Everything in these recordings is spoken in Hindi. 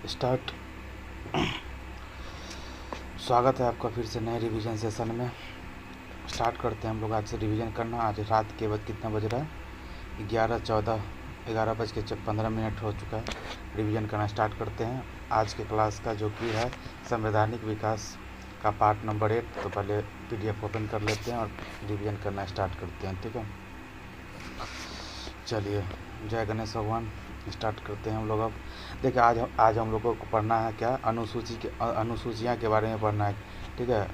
स्टार्ट। स्वागत है आपका फिर से नए रिवीजन सेशन में। स्टार्ट करते हैं हम लोग आज से रिवीजन करना। आज रात के वक्त कितना बज रहा है? 11:15 हो चुका है। रिवीजन करना स्टार्ट करते हैं आज के क्लास का, जो कि है संवैधानिक विकास का पार्ट नंबर 8। तो पहले PDF ओपन कर लेते हैं और रिवीजन करना स्टार्ट करते हैं, ठीक है। चलिए, जय गणेश भगवान। स्टार्ट करते हैं हम लोग। अब देखिए, आज हम लोगों को पढ़ना है क्या, अनुसूचियाँ के बारे में पढ़ना है, ठीक है।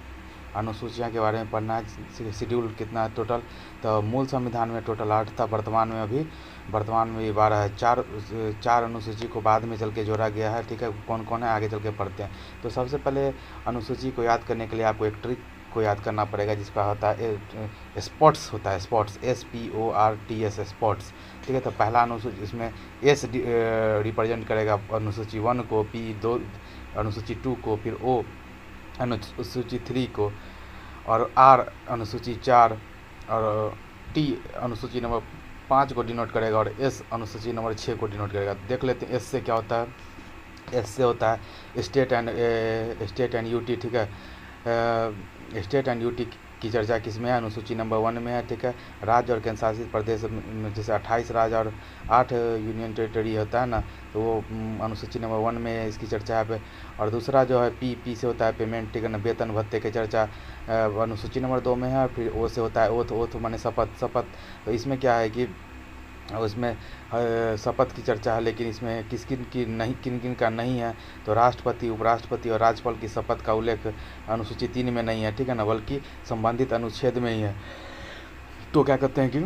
अनुसूचियाँ के बारे में पढ़ना है। शेड्यूल कितना है टोटल? तो मूल संविधान में टोटल 8 था, वर्तमान में 12 है। चार अनुसूची को बाद में चल के जोड़ा गया है, ठीक है। कौन कौन है आगे चल के पढ़ते हैं। तो सबसे पहले अनुसूची को याद करने के लिए आपको एक ट्रिक को याद करना पड़ेगा, जिसका होता है स्पोर्ट्स होता है। स्पोर्ट्स SPORTS स्पोर्ट्स, ठीक है। तो पहला अनुसूची, इसमें S रिप्रेजेंट करेगा अनुसूची 1 को, P 2 अनुसूची 2 को, फिर O अनुसूची 3 को, और R अनुसूची 4, और T अनुसूची नंबर 5 को डिनोट करेगा, और S अनुसूची नंबर 6 को डिनोट करेगा। देख लेते हैं S से क्या होता है। S से होता है स्टेट एंड यूटी, ठीक है। स्टेट एंड यूटी की चर्चा किस में है? अनुसूची नंबर 1 में है, ठीक है। राज्य और केंद्र शासित प्रदेश, जैसे 28 राज्य और 8 यूनियन टेरिटरी होता है ना, तो वो अनुसूची नंबर 1 में इसकी चर्चा है। और दूसरा जो है पी से होता है पेमेंट, ठीक है ना, वेतन भत्ते की चर्चा अनुसूची नंबर 2 में है। फिर O से होता है ओथ माने शपथ। तो इसमें क्या है कि उसमें शपथ की चर्चा है, लेकिन इसमें किन किन का नहीं है। तो राष्ट्रपति, उपराष्ट्रपति और राज्यपाल की शपथ का उल्लेख अनुसूची 3 में नहीं है, ठीक है ना, बल्कि संबंधित अनुच्छेद में ही है। तो क्या कहते हैं कि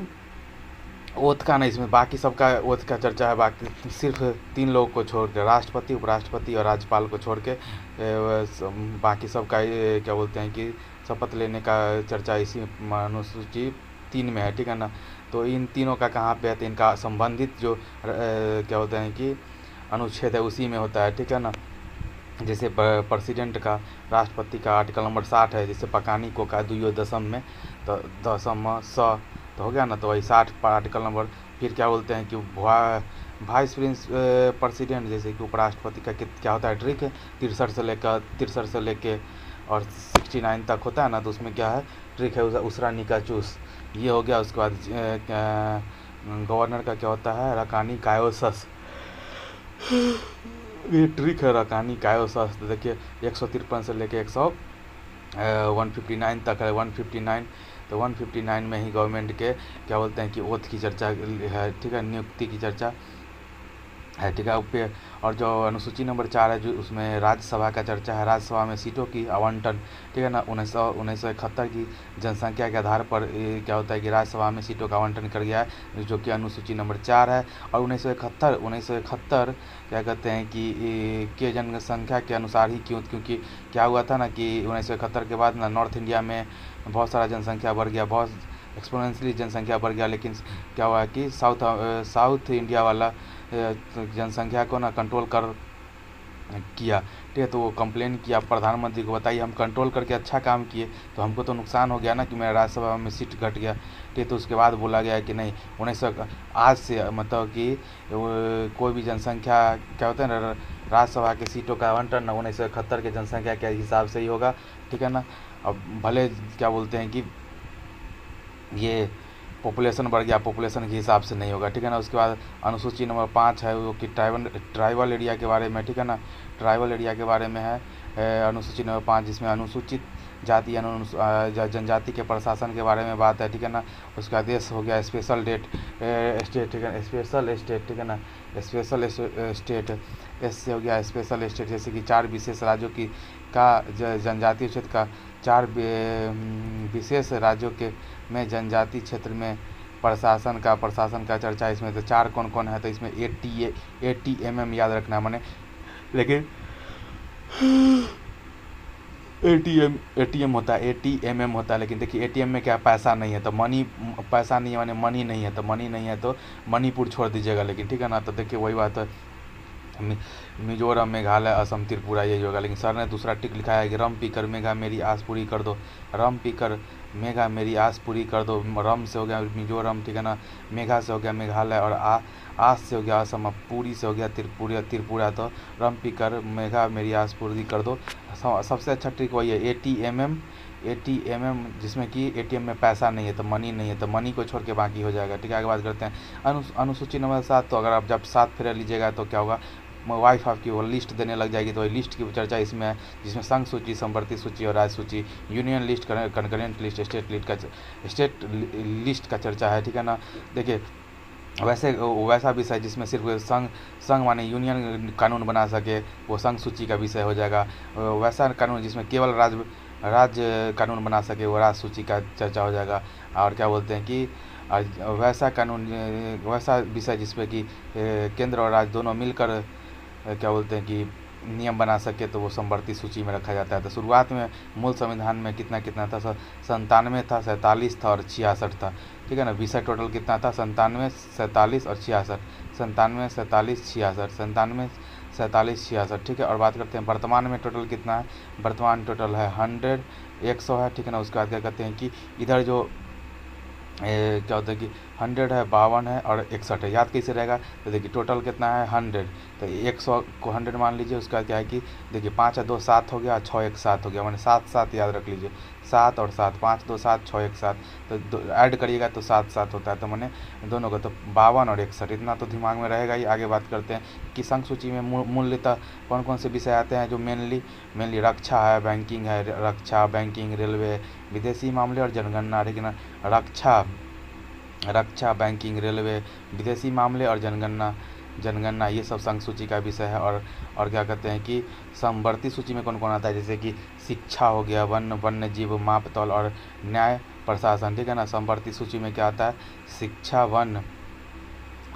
ओथ का नहीं, इसमें बाकी सबका ओथ का चर्चा है। बाकी सिर्फ 3 लोगों को छोड़ के, राष्ट्रपति, उपराष्ट्रपति और राज्यपाल को छोड़ के बाकी सबका क्या बोलते हैं कि शपथ लेने का चर्चा इसी अनुसूची 3 में है, ठीक है ना। तो इन तीनों का कहाँ पे है? तो इनका संबंधित जो क्या होता है कि अनुच्छेद है उसी में होता है, ठीक है ना। जैसे प्रेसिडेंट का, राष्ट्रपति का आर्टिकल नंबर 60 है, जैसे पकानी को का 2 दशम में, तो दशम स तो हो गया ना, तो वही 60 आर्टिकल नंबर। फिर क्या बोलते हैं कि वाइस प्रेसिडेंट, जैसे कि उपराष्ट्रपति का क्या होता है ट्रिक है, 63 से लेके और 69 तक होता है ना, तो उसमें क्या है ट्रिक है, उसरा निका चूस, ये हो गया। उसके बाद गवर्नर का क्या होता है, रकानी कायोसस, ये ट्रिक है रकानी कायोसस। तो देखिए 153 से लेके 159 तक है, 159। तो 159 में ही गवर्नमेंट के क्या बोलते हैं कि ओथ की चर्चा है, ठीक है, नियुक्ति की चर्चा है, ठीक है। और जो अनुसूची नंबर 4 है, जो उसमें राज्यसभा का चर्चा है, राज्यसभा में सीटों की आवंटन, ठीक है ना। 1971 की जनसंख्या के आधार पर क्या होता है कि राज्यसभा में सीटों का आवंटन कर गया है, जो कि अनुसूची नंबर 4 है। और 1971 क्या कहते हैं कि के जनसंख्या के अनुसार ही, क्योंकि क्या हुआ था ना कि 1971 के बाद ना नॉर्थ इंडिया में बहुत सारा जनसंख्या बढ़ गया, बहुत एक्सपोनेंशियली जनसंख्या बढ़ गया, लेकिन क्या हुआ कि साउथ इंडिया वाला जनसंख्या को ना कंट्रोल किया, ठीक है। तो वो कंप्लेन किया प्रधानमंत्री को, बताइए हम कंट्रोल करके अच्छा काम किए, तो हमको तो नुकसान हो गया ना कि मेरा राज्यसभा में सीट घट गया, ठीक है। तो उसके बाद बोला गया कि नहीं, आज से मतलब कि कोई भी जनसंख्या क्या होता है ना, राज्यसभा के सीटों का आवंटन ना 1971 के जनसंख्या के हिसाब से ही होगा, ठीक है ना। अब भले क्या बोलते हैं कि ये पॉपुलेशन बढ़ गया, पॉपुलेशन के हिसाब से नहीं होगा, ठीक है ना। उसके बाद अनुसूची नंबर 5 है, वो कि ट्राइबल एरिया के बारे में, ठीक है ना। ट्राइबल एरिया के बारे में है अनुसूची नंबर 5, जिसमें अनुसूचित जाति जनजाति के प्रशासन के बारे में बात है, ठीक है ना। उसका देश हो गया स्पेशल स्टेट, ठीक है, स्पेशल स्टेट, ठीक है ना, स्पेशल स्टेट। एस से हो गया स्पेशल स्टेट, जैसे कि 4 विशेष राज्यों की का जनजातीय क्षेत्र का, 4 विशेष राज्यों के में जनजाति क्षेत्र में प्रशासन का चर्चा इसमें। तो 4 कौन कौन है? तो इसमें ATMM याद रखना मैंने, लेकिन ATM होता है, ATMM होता है, लेकिन देखिए ATM में क्या पैसा नहीं है, तो पैसा नहीं है माने मनी नहीं है, तो मनी नहीं है तो मणिपुर छोड़ दीजिएगा, लेकिन ठीक है ना। तो देखिए वही बात है, मिजोरम, मेघालय, असम, त्रिपुरा यही होगा। लेकिन सर ने दूसरा टिक लिखा है कि रम पीकर मेघा मेरी आस पूरी कर दो, रम पीकर मेघा मेरी आस पूरी कर दो। रम से हो गया मिजोरम, ठीक है ना, मेघा से हो गया मेघालय, आस से हो गया असम, पूरी से हो गया त्रिपुरा, त्रिपुरा तो रम्पी कर मेघा मेरी आस पूरी कर दो। सबसे अच्छा ट्रिक वही है ATMM, जिसमें कि ATM में पैसा नहीं है तो मनी नहीं है, तो मनी को छोड़ के बाकी हो जाएगा। ठीक है, आगे बात करते हैं अनुसूची नंबर 7। तो अगर आप जब 7 फेरा लीजिएगा तो क्या होगा, वाइफ आपकी वो लिस्ट देने लग जाएगी, तो वही लिस्ट की चर्चा इसमें है, जिसमें संघ सूची, संवर्ती सूची और राज्य सूची, union list, concurrent list, state list का चर्चा है। ठीक है ना। देखिए वैसा विषय जिसमें सिर्फ संघ माने यूनियन कानून बना सके, वो संघ सूची का विषय हो जाएगा। वैसा कानून जिसमें केवल राज्य कानून बना सके, वो राज्य सूची का चर्चा हो जाएगा। और क्या बोलते हैं कि वैसा कानून, वैसा विषय जिसमें कि केंद्र और राज्य दोनों मिलकर क्या बोलते हैं कि नियम बना सके, तो वो संवर्ती सूची में रखा जाता है। तो शुरुआत में मूल संविधान में कितना था, 97 था, 47 था और 66 था। ठीक है ना। विषय टोटल कितना था, 97, 47 और 66, 97, 47, 66, 97, 47, 66। ठीक है। और बात करते हैं वर्तमान में टोटल कितना है, वर्तमान टोटल है 100 है। ठीक है ना। उसके बाद क्या कहते हैं कि इधर जो क्या होता है कि 100 है, 52 है और 61 है। याद कैसे रहेगा, तो देखिए टोटल कितना है 100, तो 100 को 100 मान लीजिए। उसका क्या है कि देखिए 5 और 2 7 हो गया, 6 1 7 हो गया, मैंने 7 7 याद रख लीजिए, 7 और 7, 5 2 7, 6 1 7, तो ऐड करिएगा तो 7 7 होता है, तो मैंने दोनों का तो 52 और 61, इतना तो दिमाग में रहेगा ही। आगे बात करते हैं कि संघ सूची में मूल्यतः कौन कौन से विषय आते हैं, जो मेनली रक्षा है, बैंकिंग है, रक्षा बैंकिंग, रेलवे, विदेशी मामले और जनगणना। ठीक है ना। रक्षा बैंकिंग, रेलवे, विदेशी मामले और जनगणना ये सब संघ सूची का विषय है। और क्या कहते हैं कि समवर्ती सूची में कौन कौन आता है, जैसे कि शिक्षा हो गया, वन्य जीव, मापतौल और न्याय प्रशासन। ठीक है ना। समवर्ती सूची में क्या आता है, शिक्षा, वन,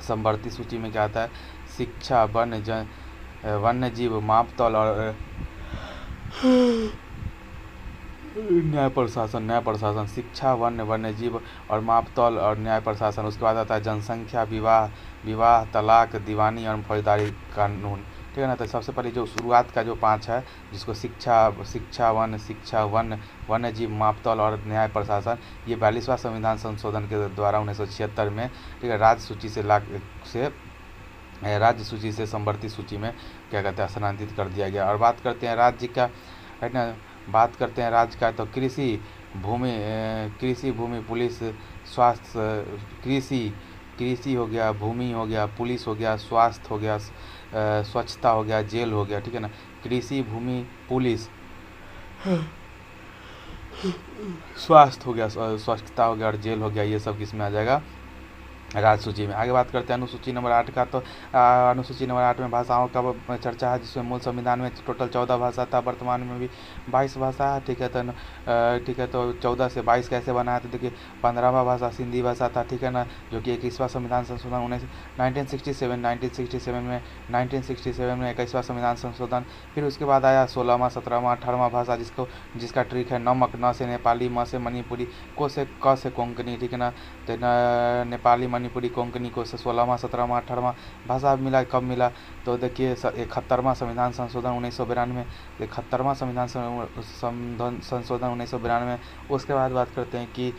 समवर्ती सूची में क्या आता है, शिक्षा, वन्य जीव, मापतौल और न्याय प्रशासन, शिक्षा, वन्य जीव और मापतौल और न्याय प्रशासन। उसके बाद आता है जनसंख्या, विवाह, तलाक, दीवानी और फौजदारी कानून। ठीक है ना। तो सबसे पहले जो शुरुआत का जो 5 है, जिसको शिक्षा, वन्य जीव, मापतौल और न्याय प्रशासन, ये 42वां संविधान संशोधन के द्वारा 1976 में, ठीक है, राज्य सूची से संवर्ती सूची में क्या कहते हैं, स्थानांतरित कर दिया गया। और बात करते हैं राज्य का, है ना, बात करते हैं राज्य का, तो कृषि भूमि, पुलिस, स्वास्थ्य, कृषि हो गया, भूमि हो गया, पुलिस हो गया, स्वास्थ्य हो गया, स्वच्छता हो गया, जेल हो गया। ठीक है ना। कृषि, भूमि, पुलिस, स्वास्थ्य हो गया, स्वच्छता हो गया और जेल हो गया, ये सब किस में आ जाएगा, राज्य सूची में। आगे बात करते हैं अनुसूची नंबर 8 का। तो अनुसूची नंबर 8 में भाषाओं का चर्चा है, जिसमें मूल संविधान में टोटल 14 भाषा था, वर्तमान में भी 22 भाषा है। ठीक है। तो 14 से 22 कैसे बना है, तो देखिए 15वां भाषा सिंधी भाषा था। ठीक है ना। जो कि 21वां संविधान संशोधन 1967 में 21वां संविधान संशोधन। फिर उसके बाद आया 16वां, 17वां, 18वां भाषा, जिसका ट्रिक है नमक, न से नेपाली, म से मणिपुरी, क से कोंकणी। ठीक है ना। तो नेपाली, मणिपुरी, कोंकणी को से 16वां, 17वां, 18वां भाषा मिला। कब मिला, तो देखिए 71वां संविधान संशोधन 1992, 71वां संविधान संशोधन 1992। उसके बाद बात करते हैं कि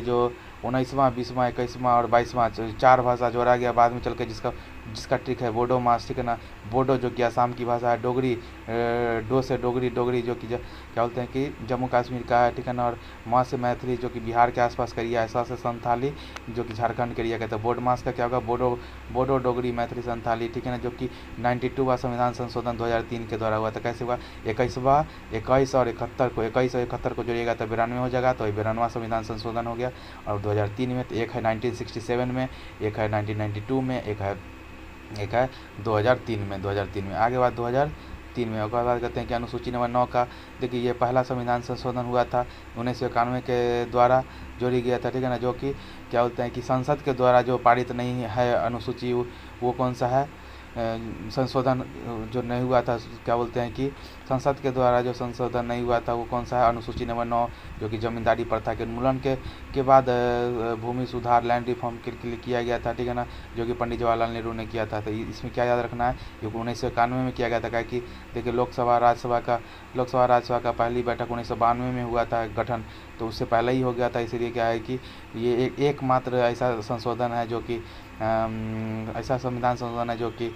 जो 19वां, 20वां, 21वां और 22वां 4 भाषा जोड़ा गया बाद में चल के, जिसका ट्रिक है बोडो मास। ठीक है ना। बोडो जो कि असम की भाषा है, डोगरी, डो से डोगरी जो कि क्या बोलते हैं कि जम्मू कश्मीर का है। ठीक है ना। और माँ से मैथिली जो कि बिहार के आसपास का एरिया है, सा से संथाली जो कि झारखंड के एरिया का। तो बोड मास का क्या होगा, बोडो, डोगरी, मैथिली, संथाली। ठीक है ना। जो कि 92वां संविधान संशोधन 2003 के द्वारा हुआ था। कैसे हुआ, 21 और 71 को जोड़िएगा तो 92 हो जाएगा, तो 92वां संविधान संशोधन हो गया। और 2003 में तो एक है 1967 में, एक है 1992 में, एक है 2003 में। आगे बात 2003 में। और बात करते हैं कि अनुसूची नंबर 9 का। देखिए ये पहला संविधान संशोधन हुआ था 1991 के द्वारा जोड़ी गया था। ठीक है ना। जो कि क्या बोलते हैं कि संसद के द्वारा जो पारित नहीं है अनुसूची, वो कौन सा है, संशोधन जो नहीं हुआ था, क्या बोलते हैं कि संसद के द्वारा जो संशोधन नहीं हुआ था, वो कौन सा है, अनुसूची नंबर 9, जो कि जमींदारी प्रथा के उन्मूलन के बाद भूमि सुधार, लैंड रिफॉर्म के लिए किया गया था। ठीक है ना। जो कि पंडित जवाहरलाल नेहरू ने किया था। तो इसमें क्या याद रखना है, जो 1991 में किया गया था। क्या कि देखिए लोकसभा राज्यसभा का पहली बैठक 1992 में हुआ था गठन, तो उससे पहले ही हो गया था। इसीलिए क्या है कि ये एकमात्र ऐसा संशोधन है जो कि ऐसा संविधान संशोधन है जो कि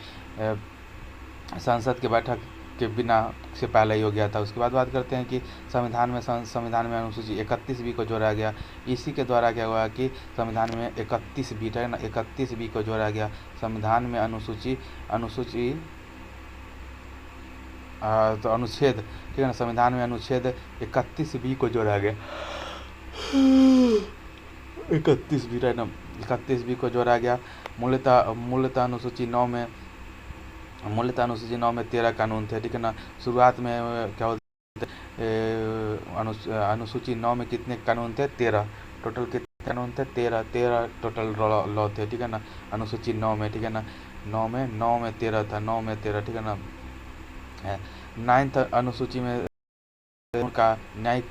संसद के बैठक के बिना से पहले ही हो गया था। उसके बाद बात करते हैं कि संविधान में अनुसूची 31 बी को जोड़ा गया। इसी के द्वारा क्या हुआ कि संविधान में 31 बी है ना, 31 बी को जोड़ा गया। संविधान में अनुसूची तो अनुच्छेद, ठीक है ना, संविधान में अनुच्छेद 31 बी को जोड़ा गया। 31 बी है ना, 31 बी को जोड़ा गया। मूलतः अनुसूची 9 में 13 कानून थे, ठीक है ना। शुरुआत में क्या बोलते अनुसूची 9 में कितने कानून थे? 13। टोटल कितने कानून थे? 13 टोटल लॉ थे, ठीक है ना, अनुसूची 9 में, ठीक है ना। 9 में 13 था, 9 में 13, ठीक है ना। 9th अनुसूची में उनका न्यायिक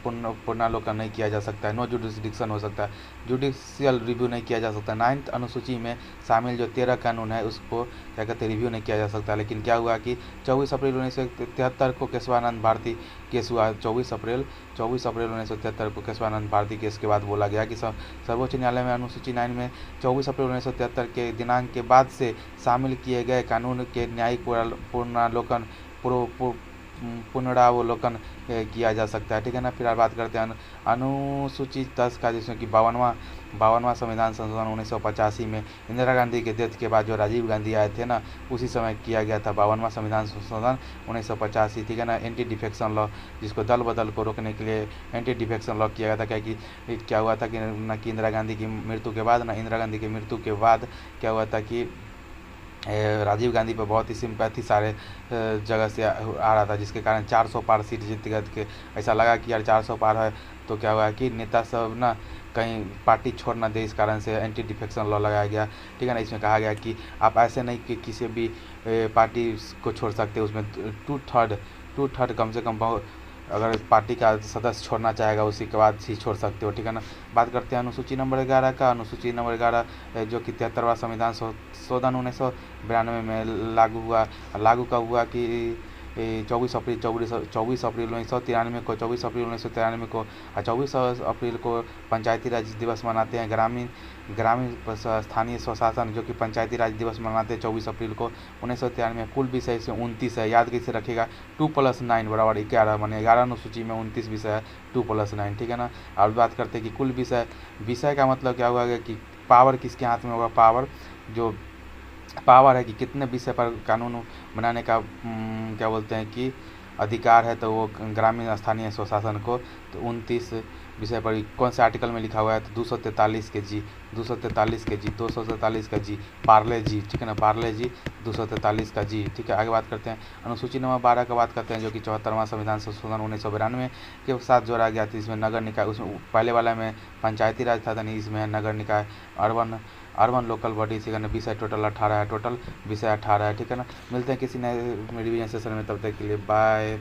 पुनरावलोकन नहीं किया जा सकता है, नो जुडिस्डिक्शन हो सकता है, जुडिशियल रिव्यू नहीं किया जा सकता। 9th अनुसूची में शामिल जो 13 कानून है उसको क्या कहते हैं, रिव्यू नहीं किया जा सकता। लेकिन क्या हुआ कि 24 अप्रैल 1973 को केशवानंद भारती केस हुआ। 24 अप्रैल 1973 को केशवानंद भारती केस के बाद बोला गया कि सर्वोच्च न्यायालय में अनुसूची 9 में 24 अप्रैल 1973 के दिनांक के बाद से शामिल किए गए कानून के न्यायिक पुनरावलोकन किया जा सकता है, ठीक है ना। फिर बात करते हैं अनुसूची 10 का, जिसमें कि 52वां संविधान संशोधन 1985 में इंदिरा गांधी के डेथ के बाद जो राजीव गांधी आए थे ना, उसी समय किया गया था 52वां संविधान संशोधन 1985, ठीक है ना। एंटी डिफेक्शन लॉ, जिसको दल बदल को रोकने के लिए एंटी डिफेक्शन लॉ किया गया था। क्या हुआ था कि इंदिरा गांधी की मृत्यु के बाद क्या हुआ था कि राजीव गांधी पर बहुत ही सिंपैथी सारे जगह से आ रहा था, जिसके कारण 400 पार सीट जीत गए थे। ऐसा लगा कि यार 400 पार है, तो क्या हुआ कि नेता सब ना कहीं पार्टी छोड़ ना दे, इस कारण से एंटी डिफेक्शन लॉ लगाया गया, ठीक है ना। इसमें कहा गया कि आप ऐसे नहीं कि किसी भी पार्टी को छोड़ सकते, उसमें टू थर्ड कम से कम अगर पार्टी का सदस्य छोड़ना चाहेगा उसी के बाद ही छोड़ सकते हो, ठीक है ना। बात करते हैं अनुसूची नंबर 11 का। अनुसूची नंबर 11 जो कि 73वां संविधान संशोधन 1992 में लागू कब हुआ कि 24 अप्रैल 1993 को 24 अप्रैल को पंचायती राज दिवस मनाते हैं। ग्रामीण स्थानीय स्वशासन जो कि पंचायती राज दिवस मनाते हैं 24 अप्रैल को 1993 में। कुल विषय इसमें 29 है, याद कैसे रखेगा, 2+9 बराबर 11, माने 11 अनुसूची में 29 विषय है, 2+9, ठीक है ना। अब बात करते हैं कि कुल विषय का मतलब क्या हुआ कि पावर किसके हाथ में होगा। पावर है कि कितने विषय पर कानून बनाने का क्या बोलते हैं कि अधिकार है, तो वो ग्रामीण स्थानीय स्वशासन को, तो 29 विषय पर कौन से आर्टिकल में लिखा हुआ है, तो 243 के जी, 243 का जी, पार्ले जी, ठीक है ना, पार्ले जी 243 का जी, ठीक है। आगे बात करते हैं अनुसूची नंबर 12 का बात करते हैं, जो कि 74वां संविधान संशोधन 1992 के साथ जोड़ा गया था। इसमें नगर निकाय, उसमें पहले वाला में पंचायती राज था, नहीं इसमें नगर निकाय, अर्बन लोकल बॉडी से विषय टोटल 18 है, ठीक है ना। मिलते हैं किसी नए रिवीजन सेशन में, तब तक के लिए बाय।